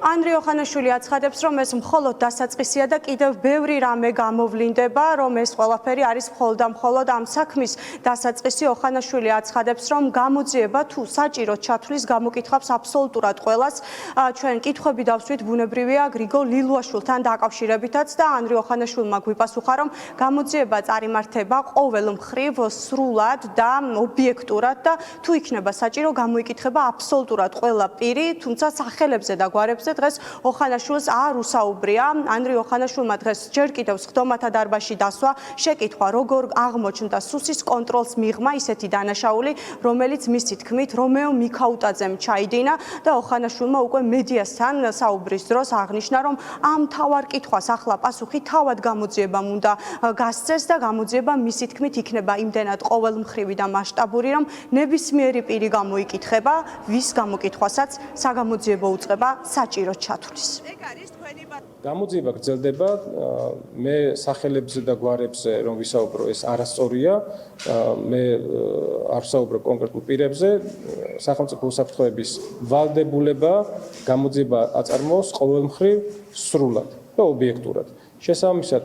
ანდრიო ხანაშვილი აცხადებს, რომ ეს მხოლოდ დასაწყისია და კიდევ ბევრი რამე გამოვლინდება, რომ ეს ყველაფერი არის მხოლოდ და მხოლოდ ამ საქმის დასაწყისი. ხანაშვილი აცხადებს, რომ გამოძიება თუ საჭირო ჩათვლის გამოკითხავს აბსოლუტურად ყველას. ჩვენ კითხვები დავსვით ბუნებრივია გრიგოლ ლილუაშვილთან დაკავშირებითაც და ანდრიო ხანაშვილმა გვიპასუხა, რომ გამოძიება წარიმართება ყოველ მხრივ სრულად და ობიექტურად და თუ იქნება საჭირო გამოიკითხება აბსოლუტურად ყველა პირი, თუმცა სახელებზე და გვარებზე დღეს ხანაშვილს არ უსაუბრია. ანდრიო ხანაშვილმა დღეს ჯერ კიდევ სხდომათა დარბაზში დასვა, შეკითხვა როგორ აღმოჩნდა სუსის კონტროლს მიღმა ისეთი დანაშაული, რომელიც მისი თქმით რომეო მიქაუტაძემ ჩაიდინა და ხანაშვილმა უკვე მედიასთან საუბრის დროს აღნიშნა, რომ ამ თავარ კითხვას ახლა პასუხი თავად გამოძიებამ უნდა გასცეს და გამოძიება მისი თქმით იქნება იმდენად ყოველმხრივი და მასშტაბური, რომ ნებისმიერი პირი გამოიკითხება, ვის გამოკითხვასაც საგამოძიებო უწყება საჭირო ჩათვლის. გამოძიება გრძელდება, მე სახელებზე და გვარებზე რომ ვისაუბრო ეს არასწორია, მე არ ვსაუბრობ კონკრეტულ პირებზე, სახელმწიფო უსაფრთხოების ვალდებულება გამოძიება აწარმოოს ყოველმხრივ სრულად და ობიექტურად. შესაბამისად,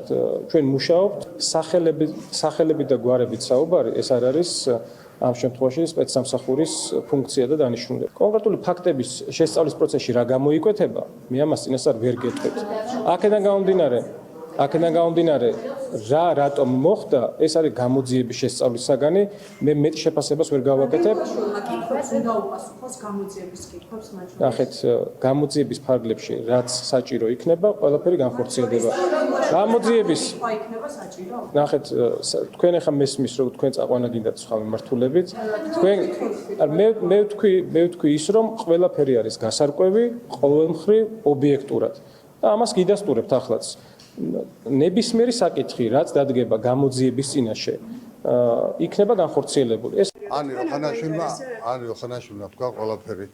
ჩვენ მუშაობთ სახელები და გვარებით საუბარი, ეს არ არის ამ შემთხვევაში სპეცსამსახურის ფუნქცია და დანიშნულება. კონკრეტული ფაქტების შესწავლის პროცესში რა გამოიკვეთება, მე ამას წინასწარ ვერ გეტყვით. აქედან გამომდინარე, რატომ მოხდა, ეს არის გამოძიების შესწავლის საგანი, მე მეტ შეფასებას ვერ გავაკეთებ. ნახეთ, გამოძიების ფარგლებში რაც საჭირო იქნება, ყველაფერი განხორციელდება. გამოძიების ნახეთ, თქვენ ახლა მესმის, რომ თქვენ წაყვანა გინდათ სხვა მიმართულებით. თქვენ მე ვთქვი ის, რომ ყველაფერი არის გასარკვევი, ყოველმხრივ, ობიექტურად. და ამას გიდასტურებთ ახლაც. ნებისმიერი საკითხი, რაც დადგება გამოძიების წინაშე, იქნება განხორციელებული. ეს ანდრიო ხანაშვილმა თქვა ყველაფერი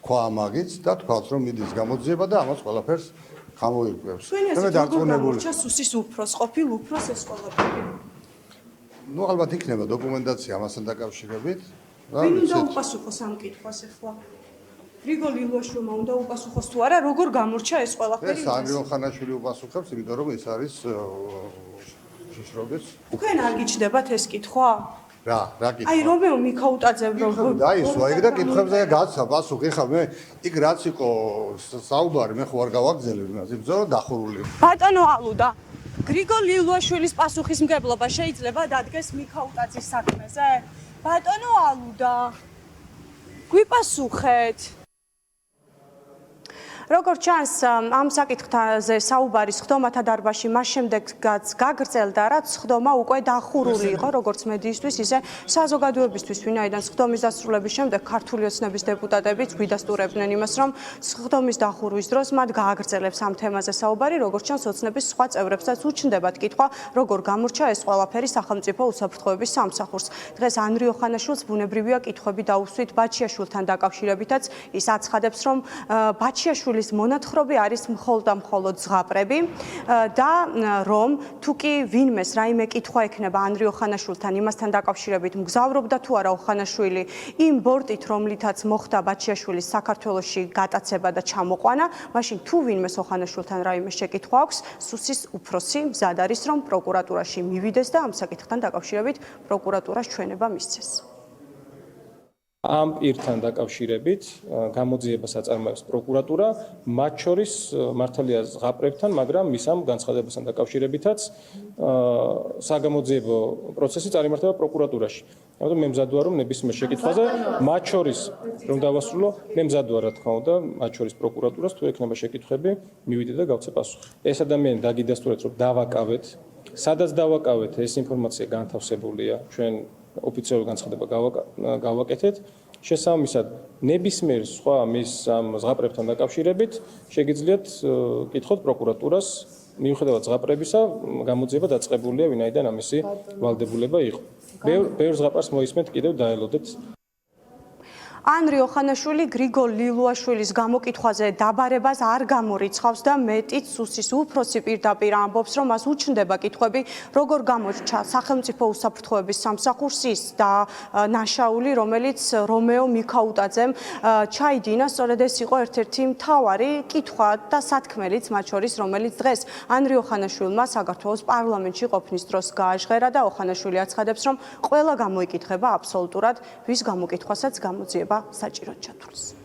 თქვა ამაგიც და თქვათ, რომ მიდის გამოძიება და ამას ყველაფერს გამოირკვევს. მე დარწმუნებული სუსის უფროს ყოფილ უფროს ეს ყველაფერი. ნუ ალბათ იქნება დოკუმენტაცია ამასთან დაკავშირებით. ვინ უნდა უპასუხოს ამ კითხვას ახლა? გრიგოლ ლილუაშვილმა უნდა უპასუხოს თუ არა, როგორ გამორჩა ეს ყველაფერი? ეს ანდრიო ხანაშვილი უპასუხებს, იმიტომ რომ ეს არის შიშრობის. თქვენ არ გიჩნდებათ ეს კითხვა? რა კითხვა? აი რომეო მიქაუტაძემ რომ დაისვა იქ და კითხვებზე გაცა პასუხი. ხა მე იქ რაც იყო საუბარი, მე ხო არ გავაგზავნე იმას, იმიტომ რომ დახურული. ბატონო ალუდა, გრიგოლ ლილუაშვილის პასუხისმგებლობა შეიძლება დადგეს მიქაუტაძის საქმეზე? ბატონო ალუდა, გვიპასუხეთ. როგორც ჩანს, ამ საკითხზე საუბარი სხდომათა დარბაზში მას შემდეგაც გაგრძელდა, რაც სხდომა უკვე დახურული იყო, როგორც მედიისთვის, ისე საზოგადოებისთვის, ვინაიდან სხდომის დასრულების შემდეგ ქართული ოცნების დეპუტატებიც გვიდასტურებდნენ იმას, რომ სხდომის დახურვის დროს მათ გააგრძელებს ამ თემაზე საუბარი, როგორც ჩანს, ოცნების სხვა წევრებსაც უჩნდებათ კითხვა, როგორ გამორჩა ეს ყველაფერი სახელმწიფო უსაფრთხოების სამსახურს. დღეს ანდრიო ხანაშვილს ბუნებრივია კითხვები დაუსვით ბაჩიაშვილთან დაკავშირებითაც, ის აცხადებს, რომ ბაჩიაშვილი მონათხრობი არის მხოლოდ ზღაპრები და რომ თუ კი ვინმეს რაიმე კითხვა ექნება ანდრიო ხანაშვილთან იმასთან დაკავშირებით მგზავრობდა თუ არა ხანაშვილი იმ ბორტით, რომლითაც მოხდა ბაჩიაშვილის საქართველოში გატაცება და ჩამოყვანა, მაშინ თუ ვინმეს ხანაშვილთან რაიმე შეკითხვა აქვს, სუსის უფროსი მზად არის, რომ პროკურატურაში მივიდეს და ამ საკითხთან დაკავშირებით პროკურატურას ჩვენება მისცეს. ამ პირთან დაკავშირებით გამოძიებას აწარმოებს პროკურატურა, მათ შორის მართალია ზღაპრებთან, მაგრამ მის ამ განცხადებასთან დაკავშირებითაც საგამოძიებო პროცესი წარიმართება პროკურატურაში. ამიტომ მე მზად ვარ, რომ ნებისმიერ შეკითხვაზე, მათ შორის რომ დავასრულო, მე მზად ვარ, რა თქმა უნდა, მათ შორის პროკურატურას თუ ექნება შეკითხვები, მივიდე და გავცე პასუხი. ეს ადამიანი დაგიდასტურეთ, რომ დავაკავეთ, სადაც დავაკავეთ, ეს ინფორმაცია განთავსებულია, ჩვენ ოფიციალური განცხადება გავაკეთეთ. შესაბამისად, ნებისმიერ სხვა მის ამ ზღაპრებთან დაკავშირებით შეგიძლიათ კითხოთ პროკურატურას, მიუხედავად ზღაპრებისა, გამოძიება დაწყებულია, ვინაიდან ამისი ვალდებულება იყო. ბევრ ზღაპარს მოისმენთ კიდევ დაელოდეთ. ანრი ოხანაშვილი გრიგოლ ლილუაშვილის გამოკითხვაზე დაბარებას არ გამორიცხავს და მეტიც სუსის უფროსი პირდაპირ ამბობს, რომ მას უჩნდება კითხვები, როგორ გამოჩნდა სახელმწიფო უსაფრთხოების სამსახურს ის და ნაშაული, რომელიც რომეო მიქაუტაძემ ჩაიდინა, სწორედ ეს იყო ერთ-ერთი მთავარი კითხვა და სათქმელიც მათ შორის, რომელიც დღეს ანრი ოხანაშვილმა საქართველოს პარლამენტში ყოფნის დროს გააჟღერა და ოხანაშვილი აცხადებს, რომ ყველა გამოიკითხება აბსოლუტურად, ვის გამოკითხვასაც გამოძიება საჭიროდ ჩათვლეს.